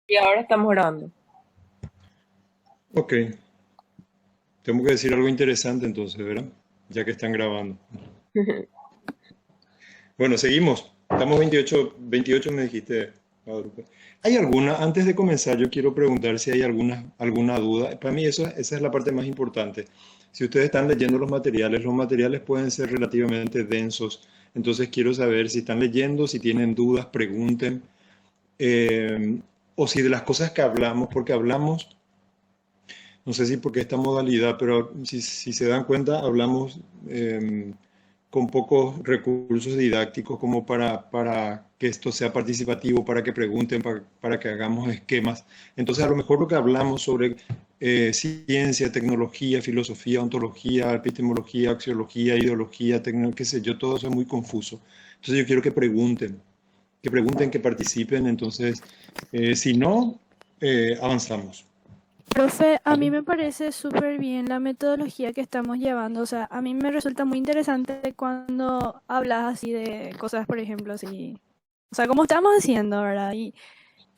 Y ahora estamos grabando. Ok, tengo que decir algo interesante entonces, ¿verdad? Ya que están grabando. Bueno, seguimos. Estamos 28 me dijiste, Guadalupe. ¿Hay alguna, antes de comenzar, yo quiero preguntar si hay alguna duda? Para mí esa es la parte más importante. Si ustedes están leyendo los materiales pueden ser relativamente densos. Entonces quiero saber si están leyendo, si tienen dudas, pregunten. eh, o si de las cosas que hablamos, porque hablamos. No sé si porque esta modalidad, pero si se dan cuenta, hablamos con pocos recursos didácticos como para que esto sea participativo, para que pregunten, para que hagamos esquemas. Entonces, a lo mejor lo que hablamos sobre ciencia, tecnología, filosofía, ontología, epistemología, axiología, ideología, qué sé yo, todo eso es muy confuso. Entonces, yo quiero que pregunten, que participen. Entonces, si no, avanzamos. Profe, a mí ¿Vale? me parece súper bien la metodología que estamos llevando. O sea, a mí me resulta muy interesante cuando hablas así de cosas, por ejemplo, así. O sea, como estamos haciendo, ¿verdad?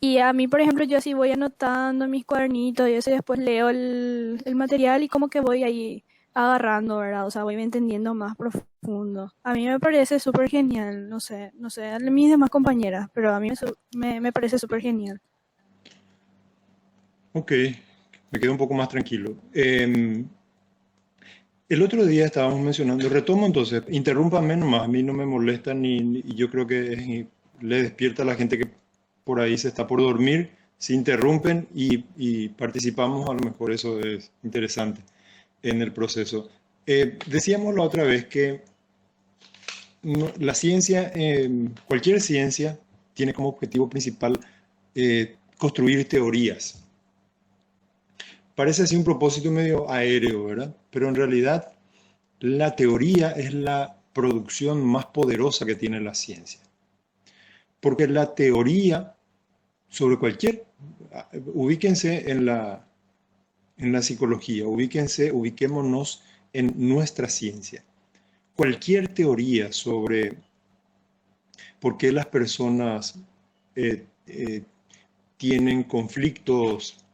Y a mí, por ejemplo, yo así voy anotando en mis cuadernitos y eso y después leo el material y como que voy ahí agarrando, ¿verdad? O sea, voy entendiendo más profundo. A mí me parece súper genial. No sé, a mis demás compañeras, pero a mí me parece súper genial. Ok, me quedo un poco más tranquilo. El otro día estábamos mencionando, retomo entonces, interrúmpame nomás, a mí no me molesta y yo creo que le despierta a la gente que por ahí se está por dormir, se interrumpen y participamos, a lo mejor eso es interesante en el proceso. Decíamos la otra vez que la ciencia, cualquier ciencia, tiene como objetivo principal construir teorías. Parece así un propósito medio aéreo, ¿verdad? Pero en realidad la teoría es la producción más poderosa que tiene la ciencia. Porque la teoría sobre cualquier, ubíquense en la psicología, ubiquémonos en nuestra ciencia. Cualquier teoría sobre por qué las personas eh, eh, tienen conflictos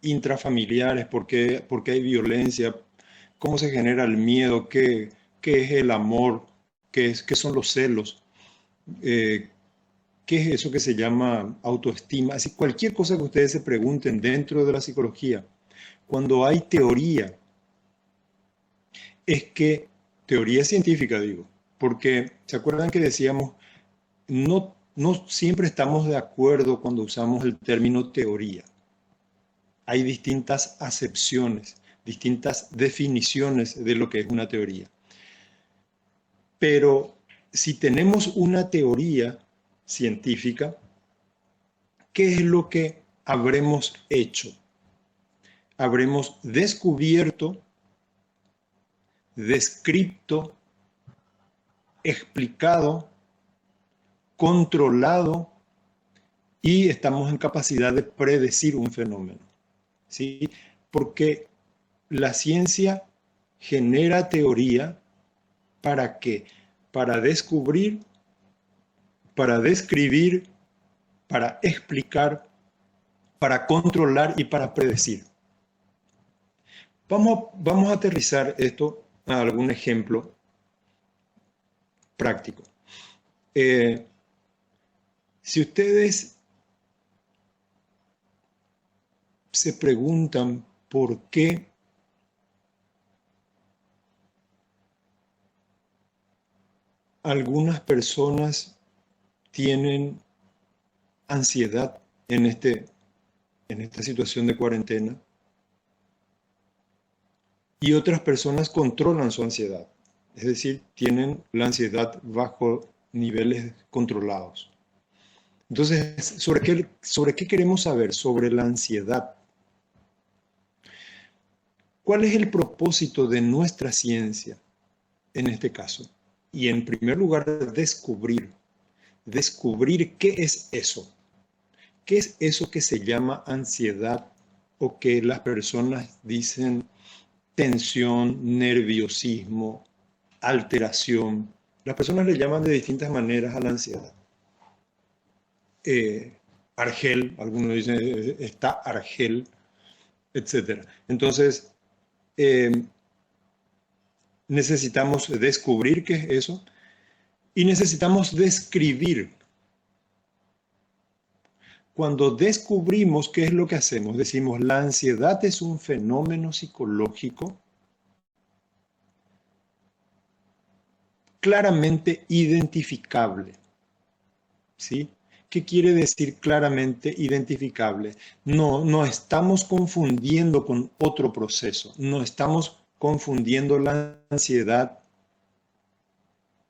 intrafamiliares, por qué hay violencia, cómo se genera el miedo, qué es el amor, qué son los celos, eh, qué es eso que se llama autoestima. Así, cualquier cosa que ustedes se pregunten dentro de la psicología, cuando hay teoría, es que, teoría científica digo, porque se acuerdan que decíamos, no siempre estamos de acuerdo cuando usamos el término teoría. Hay distintas acepciones, distintas definiciones de lo que es una teoría. Pero si tenemos una teoría científica, ¿qué es lo que habremos hecho? Habremos descubierto, descrito, explicado, controlado y estamos en capacidad de predecir un fenómeno. ¿Sí? Porque la ciencia genera teoría. ¿Para qué? Para descubrir, para describir, para explicar, para controlar y para predecir. Vamos a aterrizar esto a algún ejemplo práctico. Eh, si ustedes se preguntan por qué algunas personas tienen ansiedad en esta situación de cuarentena y otras personas controlan su ansiedad, es decir, tienen la ansiedad bajo niveles controlados. Entonces, ¿sobre qué queremos saber? Sobre la ansiedad. ¿Cuál es el propósito de nuestra ciencia en este caso? Y en primer lugar, descubrir qué es eso. ¿Qué es eso que se llama ansiedad o que las personas dicen tensión, nerviosismo, alteración? Las personas le llaman de distintas maneras a la ansiedad. Argel, algunos dicen está Argel, etc. Entonces, necesitamos descubrir qué es eso y necesitamos describir. Cuando descubrimos qué es lo que hacemos, decimos, la ansiedad es un fenómeno psicológico claramente identificable. ¿Sí? ¿Qué quiere decir claramente identificable? No estamos confundiendo con otro proceso, no estamos confundiendo la ansiedad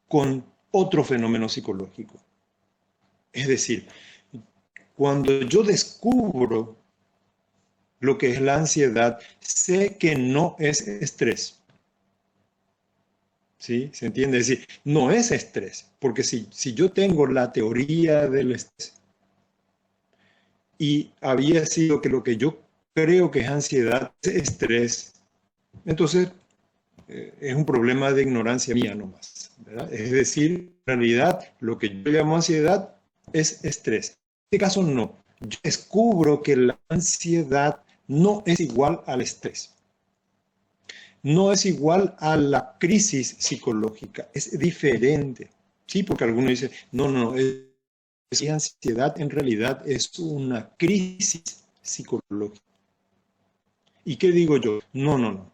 con otro fenómeno psicológico. Es decir, cuando yo descubro lo que es la ansiedad, sé que no es estrés. ¿Sí? ¿Se entiende? Es decir, no es estrés, porque si yo tengo la teoría del estrés y había sido que lo que yo creo que es ansiedad es estrés, entonces es un problema de ignorancia mía nomás, ¿verdad? Es decir, en realidad lo que yo llamo ansiedad es estrés. En este caso no. Yo descubro que la ansiedad no es igual al estrés. No es igual a la crisis psicológica, es diferente. Sí, porque algunos dicen, no, es ansiedad en realidad es una crisis psicológica. ¿Y qué digo yo? No.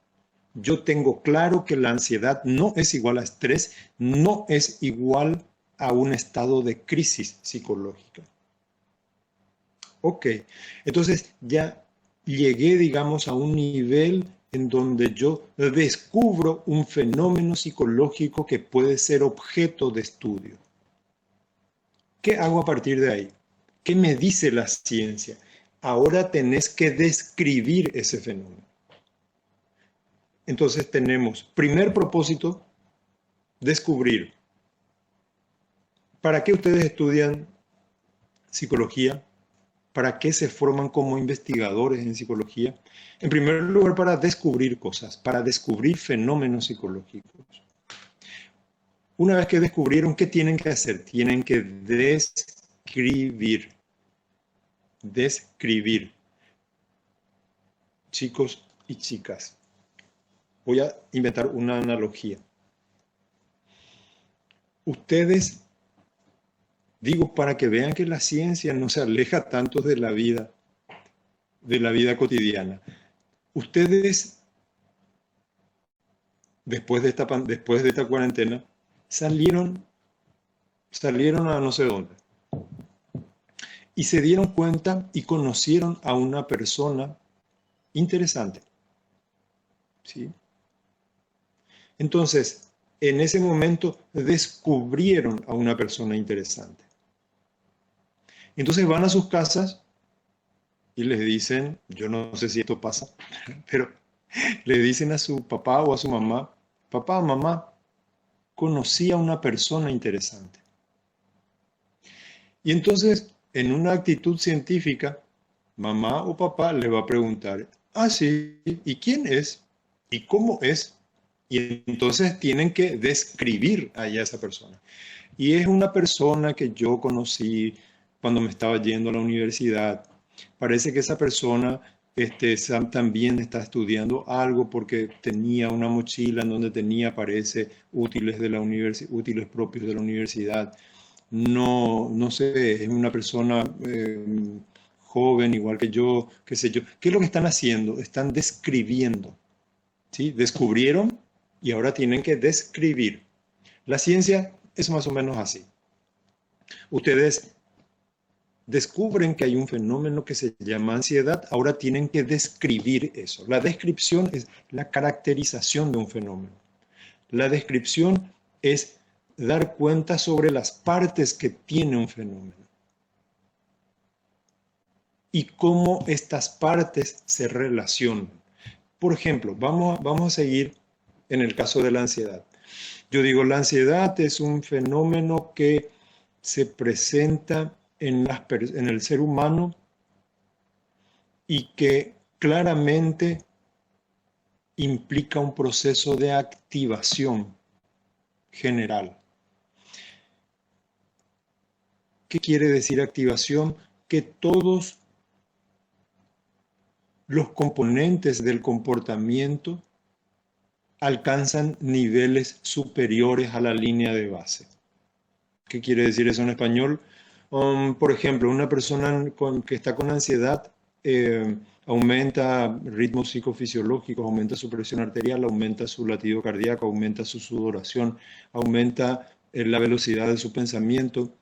Yo tengo claro que la ansiedad no es igual a estrés, no es igual a un estado de crisis psicológica. Ok, entonces ya llegué, digamos, a un nivel en donde yo descubro un fenómeno psicológico que puede ser objeto de estudio. ¿Qué hago a partir de ahí? ¿Qué me dice la ciencia? Ahora tenés que describir ese fenómeno. Entonces tenemos, primer propósito, descubrir. ¿Para qué ustedes estudian psicología? ¿Para qué se forman como investigadores en psicología? En primer lugar, para descubrir cosas, para descubrir fenómenos psicológicos. Una vez que descubrieron, ¿qué tienen que hacer? Tienen que describir. Describir. Chicos y chicas, voy a inventar una analogía. Ustedes, digo, para que vean que la ciencia no se aleja tanto de la vida cotidiana. Ustedes, después de esta cuarentena, salieron a no sé dónde y se dieron cuenta y conocieron a una persona interesante. ¿Sí? Entonces, en ese momento descubrieron a una persona interesante. Entonces van a sus casas y les dicen, yo no sé si esto pasa, pero le dicen a su papá o a su mamá, papá, mamá, conocí a una persona interesante. Y entonces, en una actitud científica, mamá o papá le va a preguntar, sí, ¿y quién es? ¿Y cómo es? Y entonces tienen que describir a esa persona. Y es una persona que yo conocí cuando me estaba yendo a la universidad. Parece que esa persona también está estudiando algo porque tenía una mochila en donde tenía, parece, útiles propios de la universidad. No sé, es una persona joven, igual que yo, qué sé yo. ¿Qué es lo que están haciendo? Están describiendo. ¿Sí? Descubrieron y ahora tienen que describir. La ciencia es más o menos así. Ustedes descubren que hay un fenómeno que se llama ansiedad, ahora tienen que describir eso. La descripción es la caracterización de un fenómeno. La descripción es dar cuenta sobre las partes que tiene un fenómeno y cómo estas partes se relacionan. Por ejemplo, vamos a seguir en el caso de la ansiedad. Yo digo, la ansiedad es un fenómeno que se presenta en el ser humano y que claramente implica un proceso de activación general. ¿Qué quiere decir activación? que todos los componentes del comportamiento alcanzan niveles superiores a la línea de base. ¿Qué quiere decir eso en español? Por ejemplo, una persona que está con ansiedad aumenta ritmos psicofisiológicos, aumenta su presión arterial, aumenta su latido cardíaco, aumenta su sudoración, aumenta la velocidad de su pensamiento,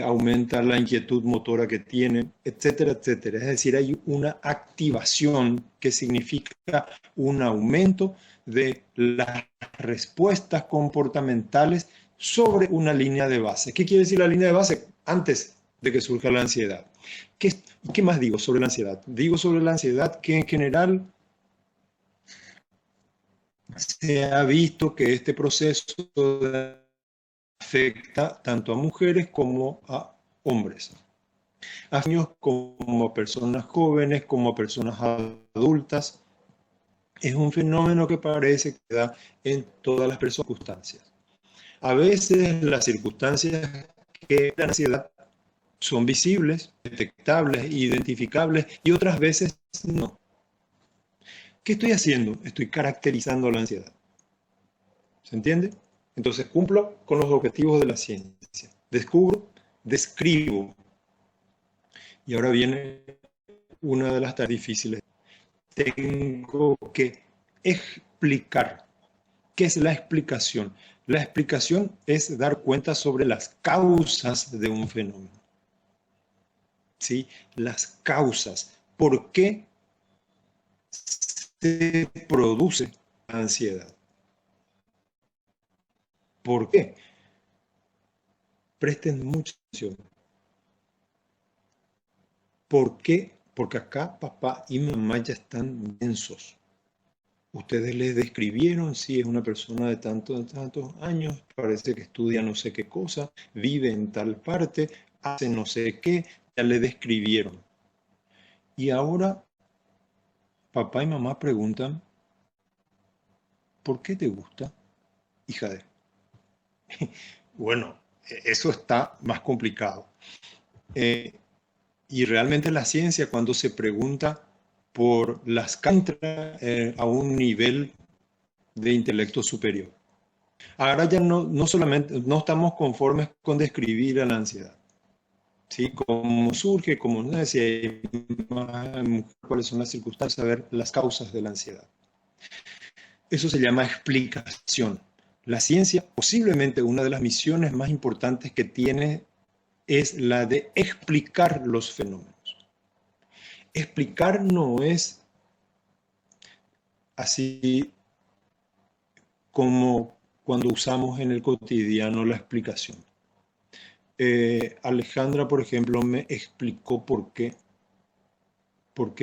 aumenta la inquietud motora que tiene, etcétera, etcétera. Es decir, hay una activación que significa un aumento de las respuestas comportamentales sobre una línea de base. ¿Qué quiere decir la línea de base? Antes de que surja la ansiedad. ¿Qué más digo sobre la ansiedad? Digo sobre la ansiedad que en general se ha visto que este proceso afecta tanto a mujeres como a hombres, a niños como a personas jóvenes, como a personas adultas. Es un fenómeno que parece que da en todas las circunstancias. A veces las circunstancias que la ansiedad son visibles, detectables, identificables, y otras veces no. ¿Qué estoy haciendo? Estoy caracterizando la ansiedad. ¿Se entiende? Entonces cumplo con los objetivos de la ciencia. Descubro, describo. Y ahora viene una de las tareas difíciles. Tengo que explicar. ¿Qué es la explicación? La explicación es dar cuenta sobre las causas de un fenómeno. ¿Sí? Las causas. ¿Por qué se produce la ansiedad? ¿Por qué? Presten mucha atención. ¿Por qué? Porque acá papá y mamá ya están densos. Ustedes les describieron, sí, es una persona de tantos años, parece que estudia no sé qué cosa, vive en tal parte, hace no sé qué, ya le describieron. Y ahora papá y mamá preguntan, ¿por qué te gusta, hija de? Bueno, eso está más complicado. Y realmente la ciencia, cuando se pregunta por las causas a un nivel de intelecto superior. Ahora ya no solamente, no estamos conformes con describir a la ansiedad. ¿Sí? Cómo surge, cómo no sé, cuáles son las circunstancias, saber las causas de la ansiedad. Eso se llama explicación. La ciencia, posiblemente una de las misiones más importantes que tiene es la de explicar los fenómenos. Explicar no es así como cuando usamos en el cotidiano la explicación. Alejandra, por ejemplo, me explicó por qué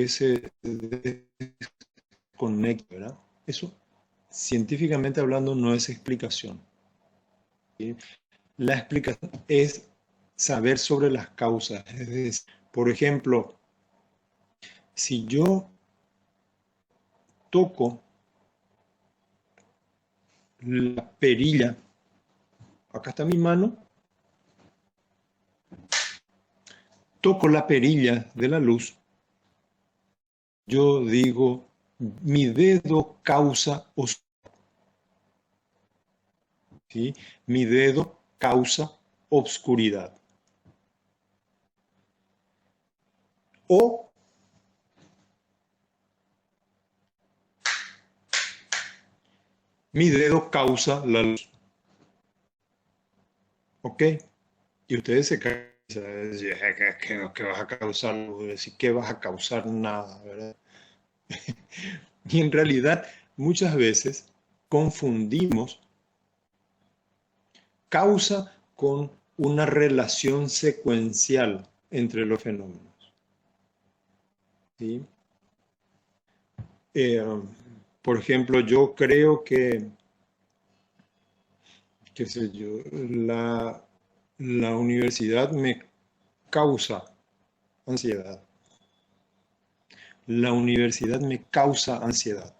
se desconecta, ¿verdad? Eso, científicamente hablando, no es explicación. ¿Sí? La explicación es saber sobre las causas. Es decir, por ejemplo, si yo toco la perilla, acá está mi mano, toco la perilla de la luz, yo digo, mi dedo causa oscuridad. ¿Sí? Mi dedo causa obscuridad. O mi dedo causa la luz. ¿Ok? Y ustedes se caen. ¿Qué vas a causar? ¿Qué vas a causar? Nada, ¿verdad? Y en realidad, muchas veces confundimos causa con una relación secuencial entre los fenómenos. ¿Sí? Por ejemplo, yo creo que, qué sé yo, la universidad me causa ansiedad. La universidad me causa ansiedad.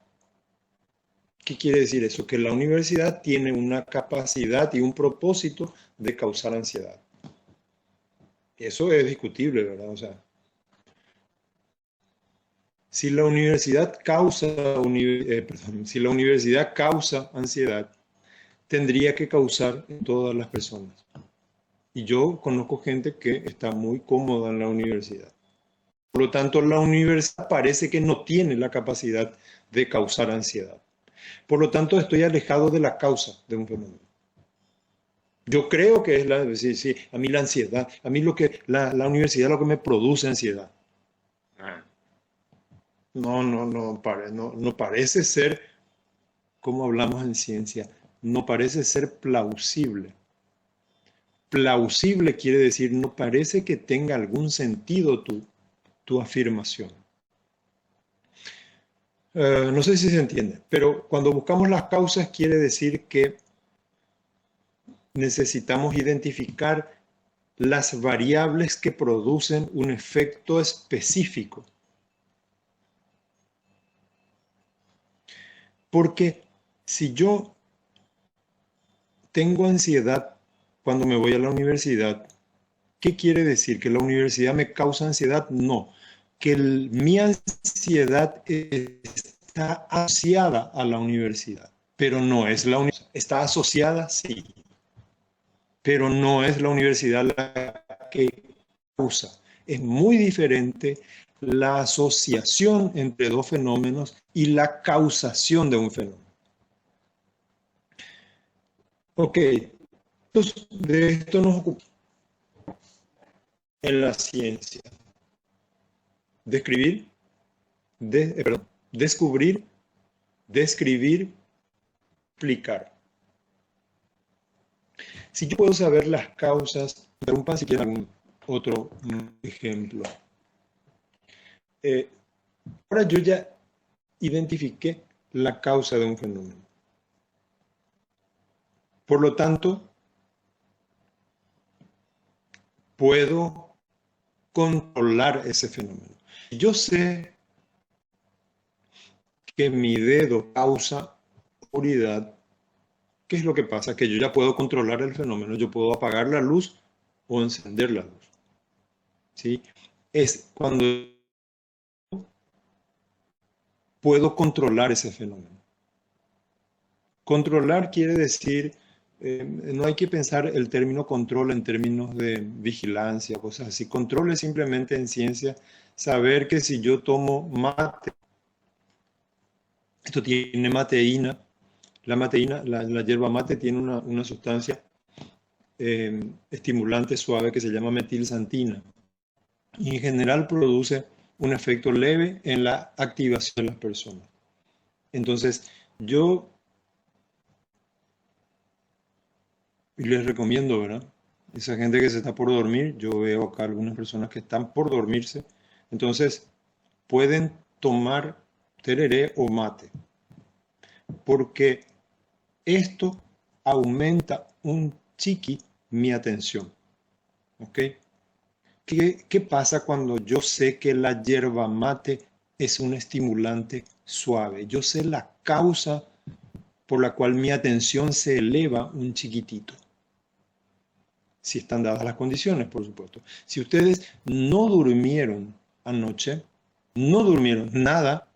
¿Qué quiere decir eso? Que la universidad tiene una capacidad y un propósito de causar ansiedad. Eso es discutible, ¿verdad? O sea, si la universidad causa, si la universidad causa ansiedad, tendría que causar en todas las personas. Y yo conozco gente que está muy cómoda en la universidad. Por lo tanto, la universidad parece que no tiene la capacidad de causar ansiedad. Por lo tanto, estoy alejado de la causa de un fenómeno. Yo creo que es sí, sí, a mí la ansiedad, a mí la universidad lo que me produce ansiedad. No parece ser, como hablamos en ciencia, no parece ser plausible. Plausible quiere decir no parece que tenga algún sentido tu afirmación. No sé si se entiende, pero cuando buscamos las causas quiere decir que necesitamos identificar las variables que producen un efecto específico. Porque si yo tengo ansiedad cuando me voy a la universidad, ¿qué quiere decir? ¿Que la universidad me causa ansiedad? No. Que mi ansiedad está asociada a la universidad, pero no es la universidad. ¿Está asociada? Sí, pero no es la universidad la que causa. Es muy diferente la asociación entre dos fenómenos y la causación de un fenómeno. Ok, entonces de esto nos ocupamos en la ciencia. Describir, descubrir, describir, explicar. Si yo puedo saber las causas, interrumpa si quieren algún otro ejemplo. Ahora yo ya identifiqué la causa de un fenómeno. Por lo tanto, puedo controlar ese fenómeno. Yo sé que mi dedo causa oscuridad. ¿Qué es lo que pasa? Que yo ya puedo controlar el fenómeno. Yo puedo apagar la luz o encender la luz. ¿Sí? Es cuando puedo controlar ese fenómeno. Controlar quiere decir, no hay que pensar el término control en términos de vigilancia, cosas así. Control es simplemente en ciencia saber que si yo tomo mate, esto tiene mateína, la mateína, la yerba mate tiene una sustancia estimulante suave que se llama metilsantina y en general produce un efecto leve en la activación de las personas. Entonces, yo les recomiendo, ¿verdad? Esa gente que se está por dormir, yo veo acá algunas personas que están por dormirse, entonces pueden tomar tereré o mate, porque esto aumenta un chiqui mi atención. ¿Ok? ¿Qué pasa cuando yo sé que la yerba mate es un estimulante suave? Yo sé la causa por la cual mi atención se eleva un chiquitito. Si están dadas las condiciones, por supuesto. Si ustedes no durmieron anoche, no durmieron nada,